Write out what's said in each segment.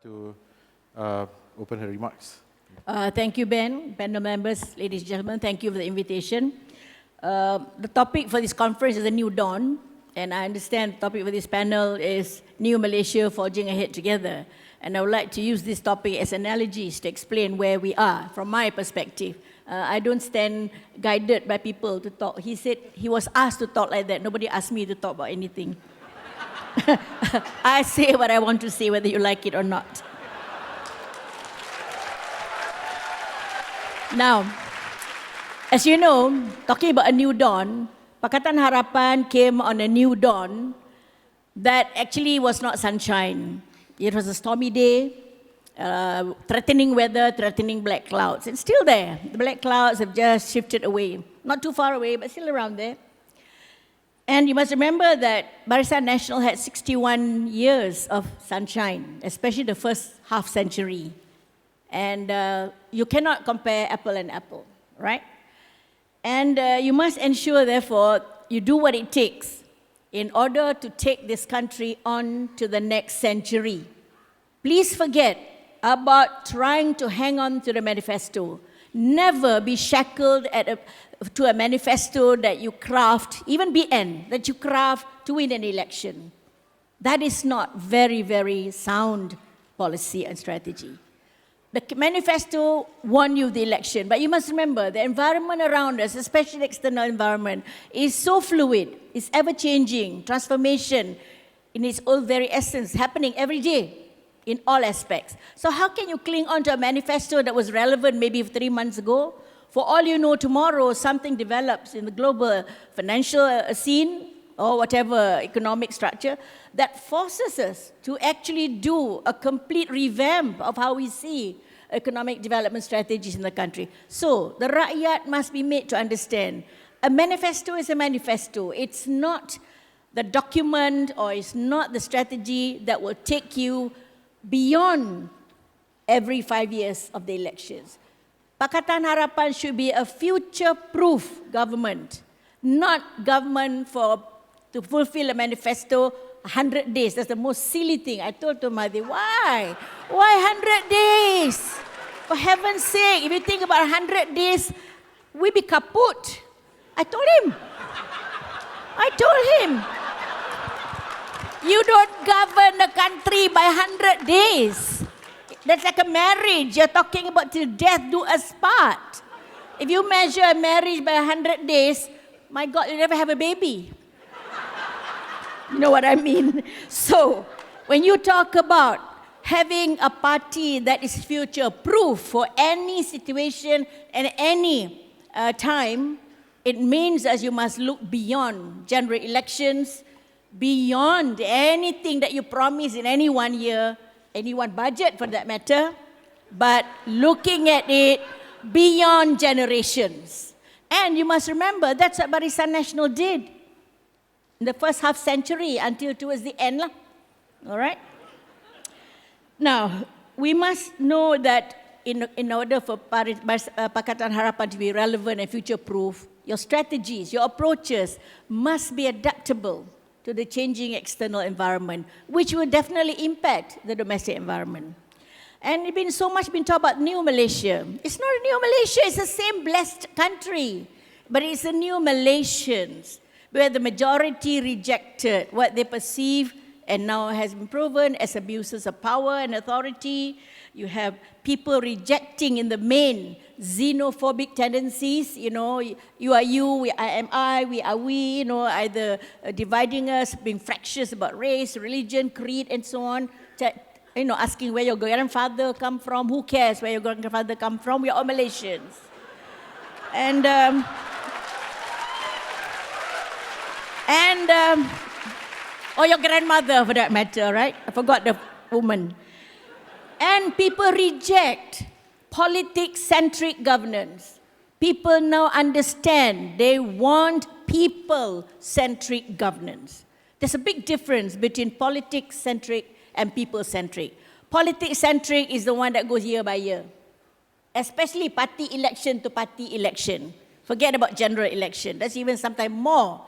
to open her remarks. Thank you, Ben. Panel members, ladies and gentlemen, thank you for the invitation. The topic for this conference is a new dawn, and I understand the topic for this panel is New Malaysia Forging Ahead Together. And I would like to use this topic as analogies to explain where we are from my perspective. I don't stand guided by people to talk. He said he was asked to talk like that. Nobody asked me to talk about anything. I say what I want to say, whether you like it or not. Now, as you know, talking about a new dawn, Pakatan Harapan came on a new dawn that actually was not sunshine. It was a stormy day, threatening weather, threatening black clouds. It's still there. The black clouds have just shifted away. Not too far away, but still around there. And you must remember that Barisan Nasional had 61 years of sunshine, especially the first half century. And you cannot compare apple and apple, right? And you must ensure, therefore, you do what it takes in order to take this country on to the next century. Please forget about trying to hang on to the manifesto. Never be shackled to a manifesto that you craft, even BN, that you craft to win an election. That is not very, very sound policy and strategy. The manifesto won you the election, but you must remember the environment around us, especially the external environment, is so fluid, it's ever-changing, transformation in its own very essence, happening every day in all aspects. So how can you cling on to a manifesto that was relevant maybe 3 months ago? For all you know, tomorrow something develops in the global financial scene or whatever economic structure that forces us to actually do a complete revamp of how we see economic development strategies in the country. So the rakyat must be made to understand a manifesto is a manifesto. It's not the document or it's not the strategy that will take you beyond every 5 years of the elections. Pakatan Harapan should be a future-proof government, not government to fulfill a manifesto 100 days. That's the most silly thing. I told Tun Mahathir, why? Why 100 days? For heaven's sake, if you think about 100 days, we be kaput. I told him, you don't govern the country by 100 days. That's like a marriage. You're talking about till death do us part. If you measure a marriage by 100 days, my God, you never have a baby. You know what I mean? So, when you talk about having a party that is future-proof for any situation and any time, it means that you must look beyond general elections, beyond anything that you promise in any 1 year, any one budget for that matter, but looking at it beyond generations. And you must remember, that's what Barisan Nasional did in the first half century until towards the end. All right? Now, we must know that in order for Pakatan Harapan to be relevant and future-proof, your strategies, your approaches must be adaptable to the changing external environment, which will definitely impact the domestic environment. And so much been talked about new Malaysia. It's not a new Malaysia, it's the same blessed country, but it's a new Malaysians, where the majority rejected what they perceive and now has been proven as abuses of power and authority. You have people rejecting in the main xenophobic tendencies, you are you, I am I, we are we, either dividing us, being fractious about race, religion, creed, and so on, asking where your grandfather come from, who cares where your grandfather come from, we are all Malaysians. Or your grandmother for that matter, right? I forgot the woman. And people reject politics-centric governance. People now understand they want people-centric governance. There's a big difference between politics-centric and people-centric. Politics-centric is the one that goes year by year, especially party election to party election. Forget about general election. That's even sometimes more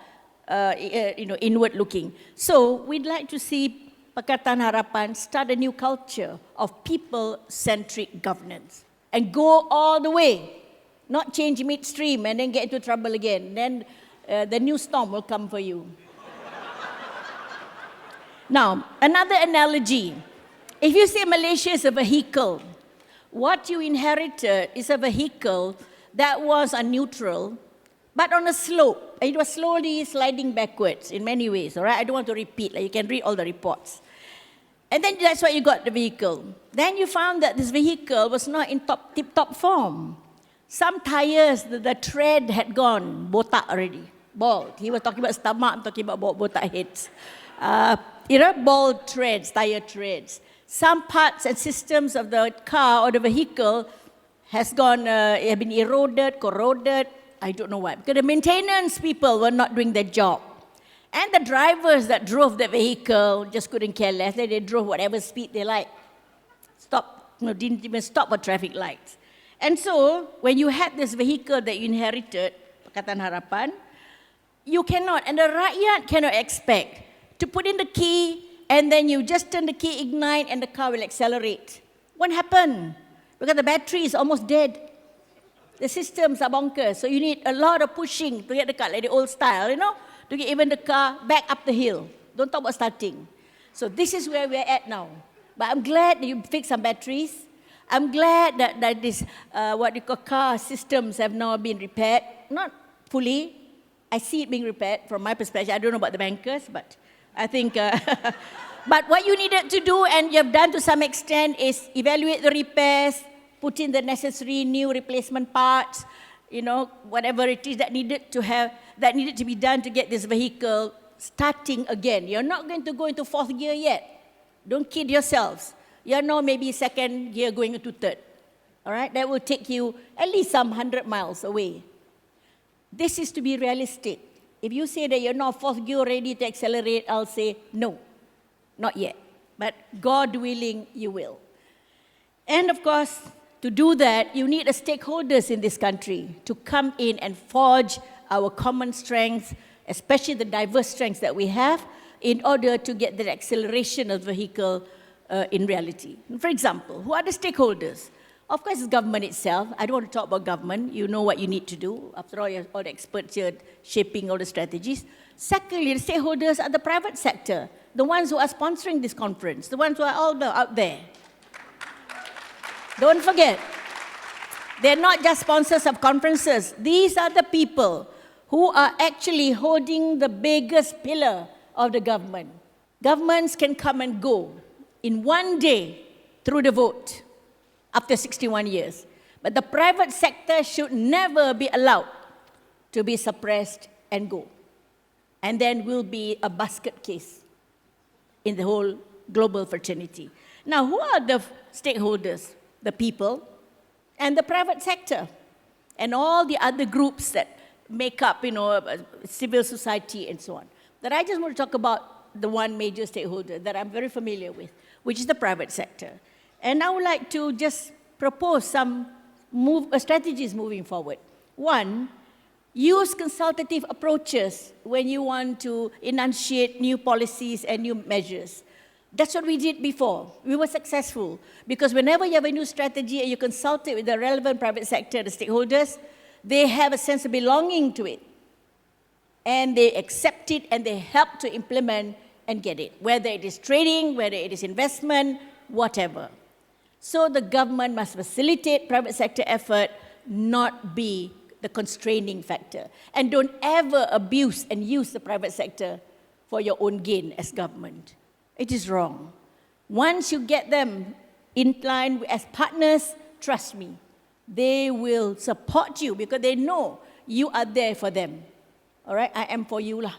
inward-looking. So we'd like to see Pakatan Harapan start a new culture of people-centric governance and go all the way, not change midstream and then get into trouble again. Then the new storm will come for you. Now, another analogy. If you say Malaysia is a vehicle, what you inherited is a vehicle that was a neutral, but on a slope. It was slowly sliding backwards in many ways, all right? I don't want to repeat, you can read all the reports. And then that's why you got the vehicle. Then you found that this vehicle was not in tip-top form. Some tires, the tread had gone, botak already, bald. He was talking about stomach, I'm talking about botak heads. Bald treads, tire treads. Some parts and systems of the car or the vehicle have been eroded, corroded, I don't know why. Because the maintenance people were not doing their job. And the drivers that drove the vehicle just couldn't care less. They drove whatever speed they liked. Didn't even stop for traffic lights. And so, when you had this vehicle that you inherited, Pakatan Harapan, you cannot, and the rakyat cannot expect to put in the key and then you just turn the key, ignite, and the car will accelerate. What happened? Because the battery is almost dead. The systems are bonkers, so you need a lot of pushing to get the car, like the old style, to get even the car back up the hill. Don't talk about starting. So this is where we're at now. But I'm glad that you fixed some batteries. I'm glad that this, what you call car systems have now been repaired. Not fully. I see it being repaired from my perspective. I don't know about the bankers, but I think... but what you needed to do, and you have done to some extent, is evaluate the repairs, put in the necessary new replacement parts, whatever it is that needed to be done to get this vehicle starting again. You're not going to go into fourth gear yet. Don't kid yourselves. You're now maybe second gear going into third. All right? That will take you at least some 100 miles away. This is to be realistic. If you say that you're not fourth gear ready to accelerate, I'll say no, not yet. But God willing, you will. And of course, to do that, you need the stakeholders in this country to come in and forge our common strengths, especially the diverse strengths that we have, in order to get the acceleration of the vehicle in reality. For example, who are the stakeholders? Of course, it's government itself. I don't want to talk about government. You know what you need to do. After all, you're all the experts here shaping all the strategies. Secondly, the stakeholders are the private sector, the ones who are sponsoring this conference, the ones who are all out there. Don't forget, they're not just sponsors of conferences. These are the people who are actually holding the biggest pillar of the government. Governments can come and go in one day through the vote after 61 years. But the private sector should never be allowed to be suppressed and go. And then will be a basket case in the whole global fraternity. Now, who are the stakeholders? The people and the private sector and all the other groups that make up, civil society and so on. That I just want to talk about the one major stakeholder that I'm very familiar with, which is the private sector. And I would like to just propose some strategies moving forward. One, use consultative approaches when you want to enunciate new policies and new measures. That's what we did before. We were successful because whenever you have a new strategy and you consult it with the relevant private sector, the stakeholders, they have a sense of belonging to it. And they accept it and they help to implement and get it, whether it is trading, whether it is investment, whatever. So the government must facilitate private sector effort, not be the constraining factor. And don't ever abuse and use the private sector for your own gain as government. It is wrong. Once you get them in line as partners, trust me, they will support you because they know you are there for them. All right? I am for you lah.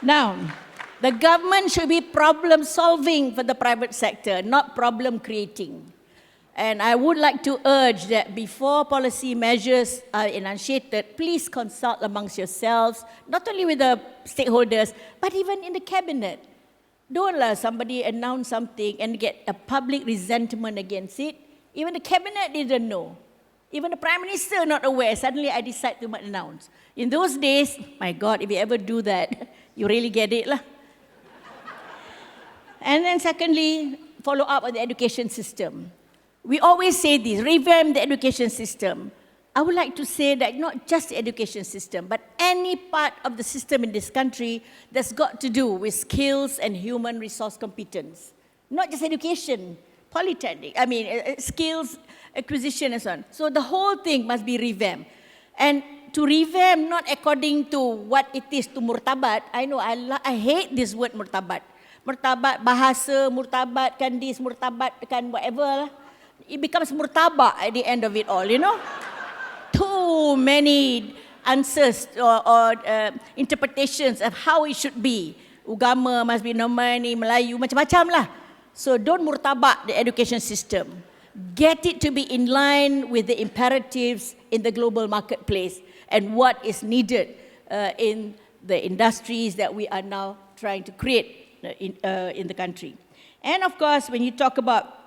Now, the government should be problem solving for the private sector, not problem creating. And I would like to urge that before policy measures are enunciated, please consult amongst yourselves, not only with the stakeholders, but even in the cabinet. Don't let somebody announce something and get a public resentment against it. Even the cabinet didn't know. Even the Prime Minister not aware. Suddenly I decide to announce. In those days, my God, if you ever do that, you really get it lah. And then secondly, follow up on the education system. We always say this, revamp the education system. I would like to say that not just the education system, but any part of the system in this country that's got to do with skills and human resource competence. Not just education, polytechnic, skills acquisition and so on. So the whole thing must be revamped. And to revamp not according to what it is to murtabat, I know I hate this word murtabat. Murtabat bahasa, murtabat kan this, murtabat kan whatever. It becomes murtabak at the end of it all, you know. Too many answers or interpretations of how it should be. Agama must be Nomani, Melayu, macam-macam lah. So don't murtabak the education system. Get it to be in line with the imperatives in the global marketplace and what is needed in the industries that we are now trying to create in the country. And of course, when you talk about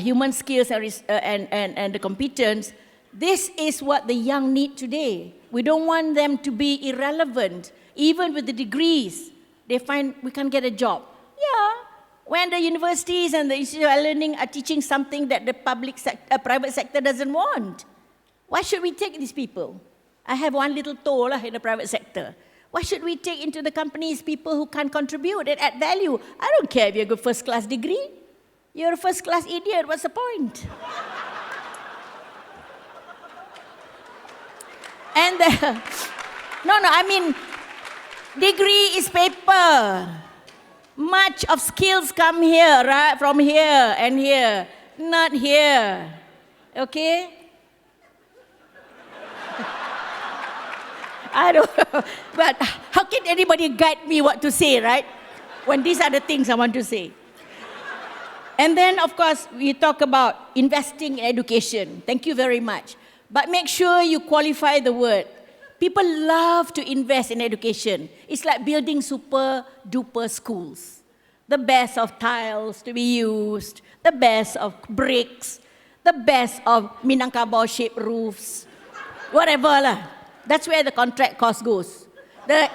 human skills and the competence, this is what the young need today. We don't want them to be irrelevant. Even with the degrees, they find we can't get a job. Yeah, when the universities and the institute of learning are teaching something that the private sector doesn't want. Why should we take these people? I have one little toe in the private sector. Why should we take into the companies people who can't contribute and add value? I don't care if you have a first-class degree. You're a first-class idiot. What's the point? And degree is paper. Much of skills come here, right? From here and here, not here. Okay? I don't know. But how can anybody guide me what to say, right? When these are the things I want to say. And then, of course, we talk about investing in education. Thank you very much. But make sure you qualify the word. People love to invest in education. It's like building super duper schools. The best of tiles to be used, the best of bricks, the best of Minangkabau-shaped roofs, whatever lah. That's where the contract cost goes. The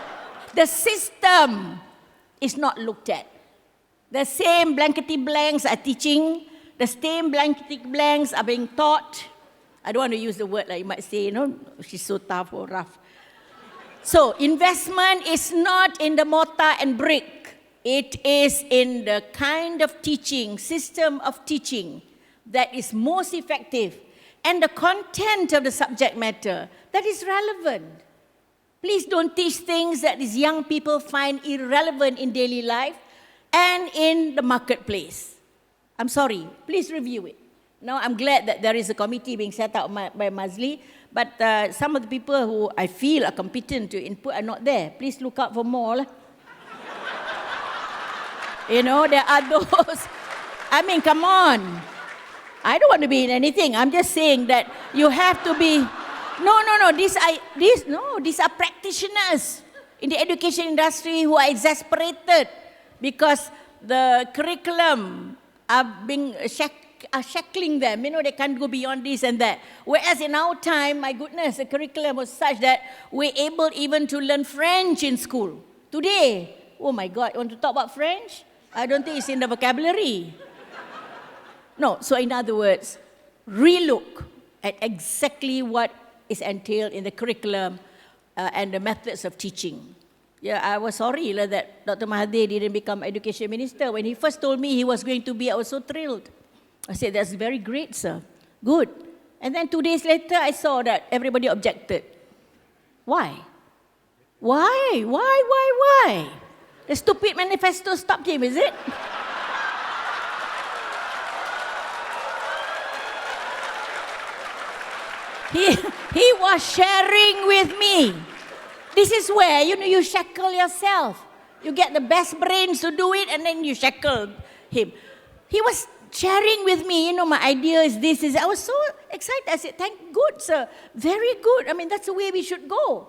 system is not looked at. The same blankety blanks are teaching, the same blankety blanks are being taught. I don't want to use the word like you might say, she's so tough or rough. So investment is not in the mortar and brick. It is in the kind of teaching, system of teaching that is most effective and the content of the subject matter that is relevant. Please don't teach things that these young people find irrelevant in daily life and in the marketplace. I'm sorry, please review it. Now, I'm glad that there is a committee being set up by Mazli, but some of the people who I feel are competent to input are not there. Please look out for more. There are those. Come on. I don't want to be in anything. I'm just saying that you have to be. No. These are practitioners in the education industry who are exasperated because the curriculum are being shackling them. They can't go beyond this and that. Whereas in our time, my goodness, the curriculum was such that we're able even to learn French in school. Today, oh my God, you want to talk about French? I don't think it's in the vocabulary. No, so in other words, relook at exactly what is entailed in the curriculum and the methods of teaching. Yeah, I was sorry that Dr. Mahathir didn't become education minister. When he first told me he was going to be, I was so thrilled. I said, that's very great, sir. Good. And then 2 days later, I saw that everybody objected. Why? Why? The stupid manifesto stopped him, is it? He was sharing with me. This is where, you shackle yourself. You get the best brains to do it and then you shackle him. He was sharing with me, my idea is this. I was so excited. I said, thank good, sir. Very good. That's the way we should go.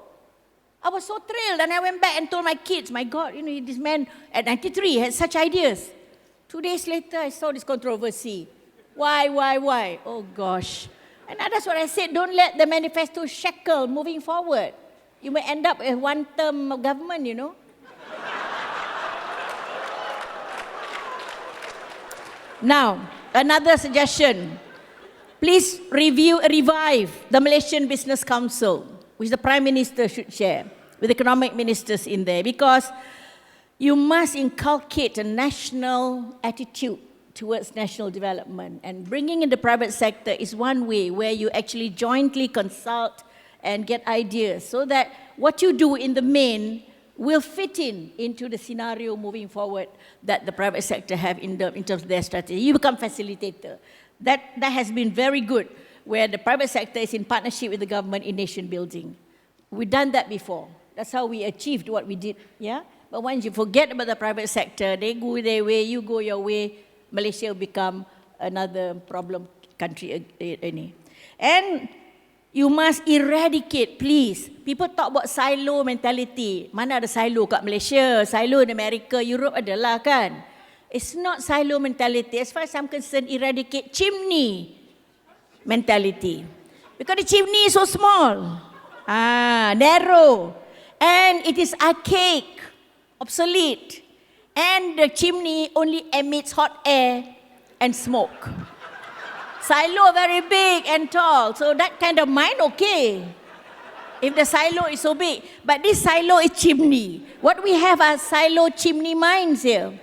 I was so thrilled. And I went back and told my kids, my God, this man at 93 had such ideas. 2 days later, I saw this controversy. Why? Oh, gosh. And that's what I said, don't let the manifesto shackle moving forward. You may end up with one-term government, you know. Now, another suggestion. Please revive the Malaysian Business Council, which the Prime Minister should chair, with economic ministers in there, because you must inculcate a national attitude towards national development. And bringing in the private sector is one way where you actually jointly consult and get ideas so that what you do in the main will fit into the scenario moving forward that the private sector have in terms of their strategy. You become facilitator. That has been very good, where the private sector is in partnership with the government in nation building. We've done that before. That's how we achieved what we did, yeah? But once you forget about the private sector, they go their way, you go your way, Malaysia will become another problem country. And you must eradicate, please. People talk about silo mentality. Mana ada silo kat Malaysia, silo in America, Europe adalah kan. It's not silo mentality. As far as I'm concerned, eradicate chimney mentality. Because the chimney is so small, narrow, and it is archaic, obsolete. And the chimney only emits hot air and smoke. Silo very big and tall, so that kind of mind okay. If the silo is so big, but this silo is chimney. What we have are silo chimney minds here.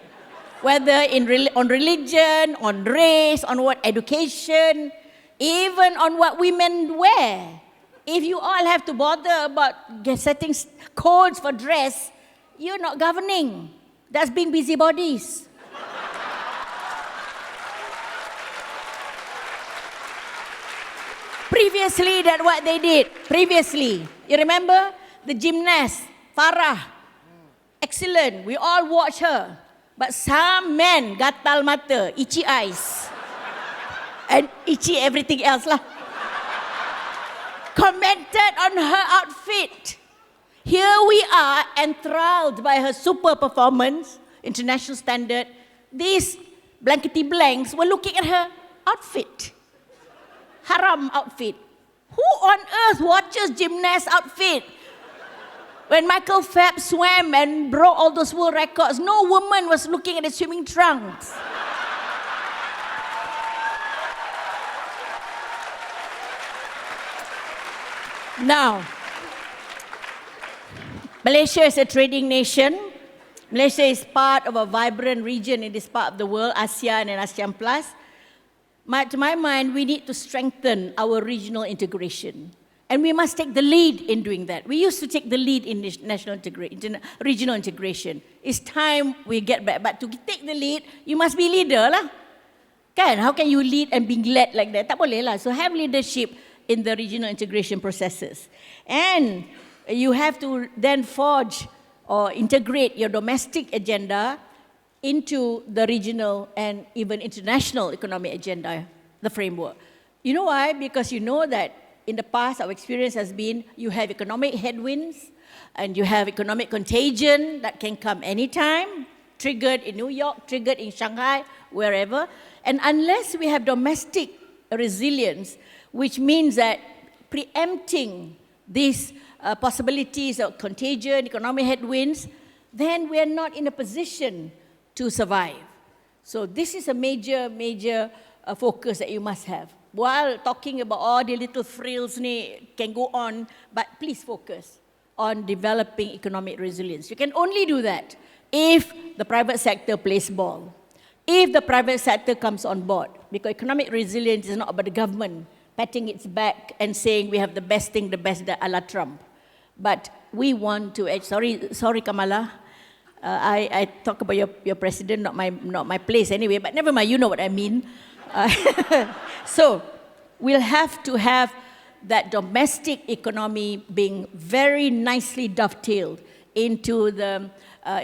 Whether on religion, on race, on what education, even on what women wear. If you all have to bother about setting codes for dress, you're not governing. That's being busybodies. Previously, that's what they did. Previously, you remember the gymnast, Farah, excellent. We all watch her. But some men, gatal mata, itchy eyes, and itchy everything else lah, commented on her outfit. Here we are, enthralled by her super performance, international standard. These blankety blanks were looking at her outfit. Haram outfit. Who on earth watches gymnast outfit? When Michael Phelps swam and broke all those world records, no woman was looking at the swimming trunks. Now, Malaysia is a trading nation. Malaysia is part of a vibrant region in this part of the world, ASEAN and ASEAN Plus. To my mind, we need to strengthen our regional integration. And we must take the lead in doing that. We used to take the lead in regional integration. It's time we get back. But to take the lead, you must be leader lah. Kan? How can you lead and being led like that? Tak boleh lah. So have leadership in the regional integration processes. And you have to then forge or integrate your domestic agenda into the regional and even international economic agenda, the framework. You know why? Because you know that in the past, our experience has been you have economic headwinds and you have economic contagion that can come anytime, triggered in New York, triggered in Shanghai, wherever. And unless we have domestic resilience, which means that preempting these possibilities of contagion, economic headwinds, then we are not in a position to survive. So this is a major focus that you must have. While talking about all the little frills can go on, but please focus on developing economic resilience. You can only do that if the private sector plays ball, if the private sector comes on board, because economic resilience is not about the government patting its back and saying we have the best thing, the best a la Trump. But we want to, sorry Kamala, I talk about your president, not my place anyway, but never mind, you know what I mean. So we'll have to have that domestic economy being very nicely dovetailed into the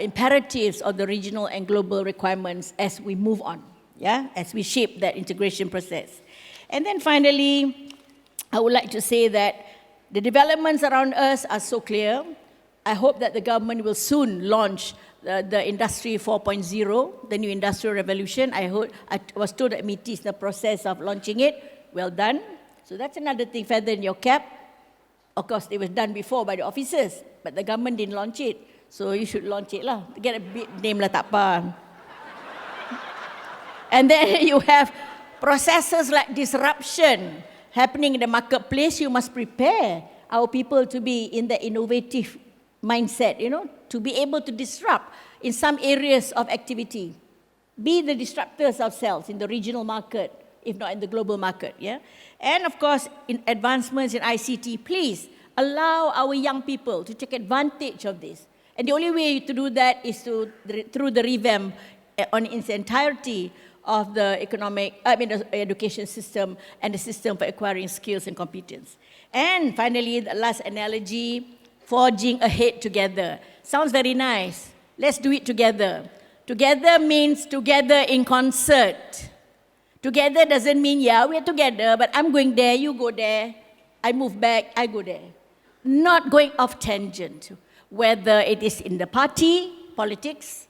imperatives of the regional and global requirements as we move on, as we shape that integration process. And then finally, I would like to say that the developments around us are so clear. I hope that the government will soon launch the Industry 4.0, the new industrial revolution. I was told that MITI is in the process of launching it. Well done. So that's another thing, feather in your cap. Of course, it was done before by the officers, but the government didn't launch it. So you should launch it lah. Get a big name lah, tak apa. And then you have processes like disruption happening in the marketplace. You must prepare our people to be in the innovative mindset, to be able to disrupt in some areas of activity. Be the disruptors ourselves in the regional market, if not in the global market. Yeah? And of course, in advancements in ICT, please allow our young people to take advantage of this. And the only way to do that is through the revamp on its entirety of the the education system and the system for acquiring skills and competence. And finally, the last analogy, forging ahead together. Sounds very nice. Let's do it together. Together means together in concert. Together doesn't mean, we're together, but I'm going there, you go there. I move back, I go there. Not going off tangent, whether it is in the party, politics,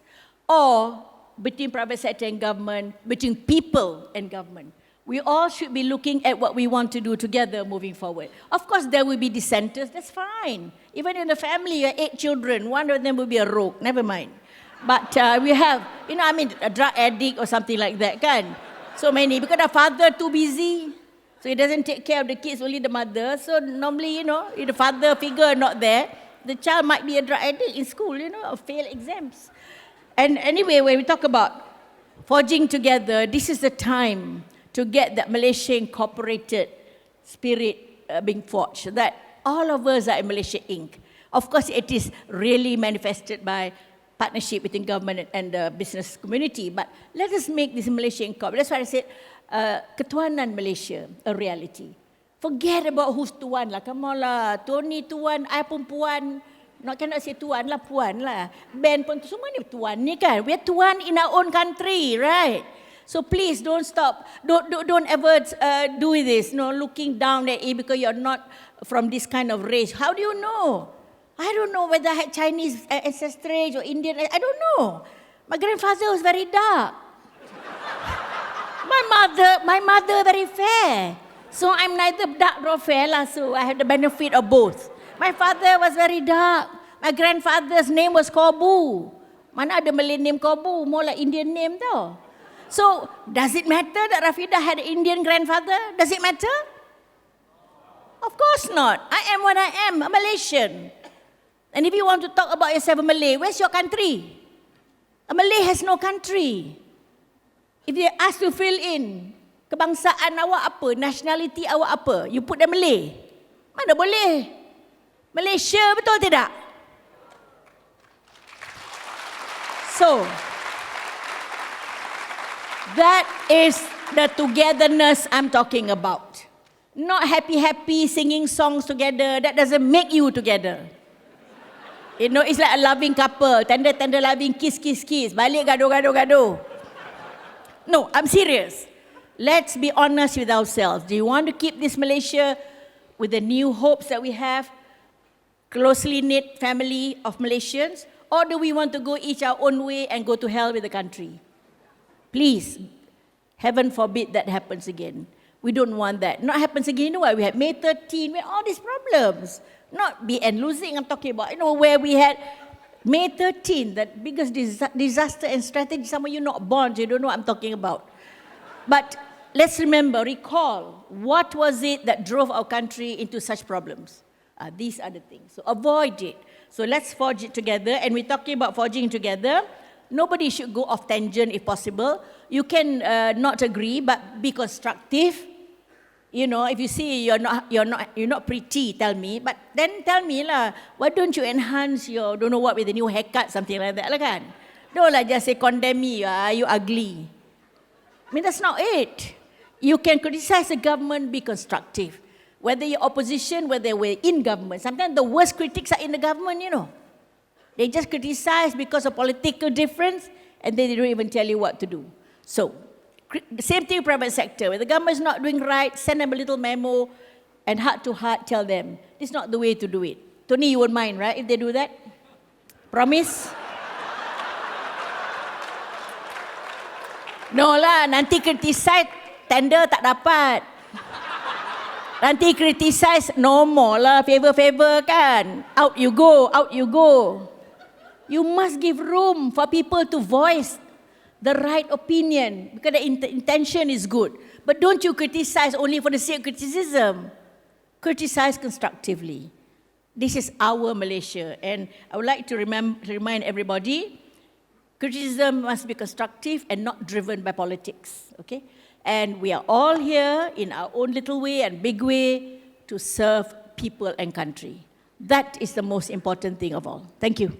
or between private sector and government, between people and government. We all should be looking at what we want to do together moving forward. Of course, there will be dissenters, that's fine. Even in the family, you have 8 children, one of them will be a rogue, never mind. But we have, a drug addict or something like that, kan? So many, because the father too busy, so he doesn't take care of the kids, only the mother. So normally, if the father figure not there, the child might be a drug addict in school, or fail exams. And anyway, when we talk about forging together, this is the time to get that Malaysia Incorporated spirit being forged, that all of us are in Malaysia Inc. Of course, it is really manifested by partnership between government and the business community, but let us make this Malaysia Incorporated. That's why I said, Ketuanan Malaysia, a reality. Forget about who's tuan lah, come on lah, Tony tuan, I pun puan. Cannot say tuan lah, puan lah. Ben pun semua ni tuan ni kan. We're tuan in our own country, right? So please don't stop. Don't ever do this. Looking down at it because you're not from this kind of race. How do you know? I don't know whether I had Chinese ancestry or Indian. I don't know. My grandfather was very dark. My mother very fair. So I'm neither dark nor fair lah. So I have the benefit of both. My father was very dark. My grandfather's name was Kobu. Mana ada Malay name Kobu? More like Indian name tau. So, does it matter that Rafidah had an Indian grandfather? Does it matter? Of course not. I am what I am, a Malaysian. And if you want to talk about yourself a Malay, where's your country? A Malay has no country. If they ask to fill in, kebangsaan awak apa, nationality awak apa, you put the Malay. Mana boleh? Malaysia, betul tidak? So, that is the togetherness I'm talking about. Not happy singing songs together. That doesn't make you together. It's like a loving couple. Tender loving, kiss. Balik gaduh. No, I'm serious. Let's be honest with ourselves. Do you want to keep this Malaysia with the new hopes that we have? Closely knit family of Malaysians? Or do we want to go each our own way and go to hell with the country? Please, heaven forbid that happens again. We don't want that. Not happens again. We had May 13, we had all these problems. Not be and losing, I'm talking about, where we had May 13, that biggest disaster and strategy. Some of you not born, so you don't know what I'm talking about. But let's recall, what was it that drove our country into such problems? These are the things. So avoid it. So let's forge it together. And we're talking about forging together. Nobody should go off tangent if possible. You can not agree, but be constructive. If you see you're not pretty, tell me. But then tell me lah, why don't you enhance your don't know what with a new haircut, something like that lah kan? Don't just say condemn me, you ugly. That's not it. You can criticize the government, be constructive. Whether you're opposition, whether we're in government. Sometimes the worst critics are in the government, They just criticize because of political difference, and they don't even tell you what to do. So, same thing with private sector. When the government is not doing right, send them a little memo, and heart to heart tell them, this is not the way to do it. Tony, you won't mind, right, if they do that? Promise? No lah, nanti criticize, tender tak dapat. Nanti criticize, no more lah, favor-favor kan. Out you go, out you go. You must give room for people to voice the right opinion because the intention is good. But don't you criticize only for the sake of criticism. Criticize constructively. This is our Malaysia, and I would like to remind everybody, criticism must be constructive and not driven by politics, okay? And we are all here in our own little way and big way to serve people and country. That is the most important thing of all. Thank you.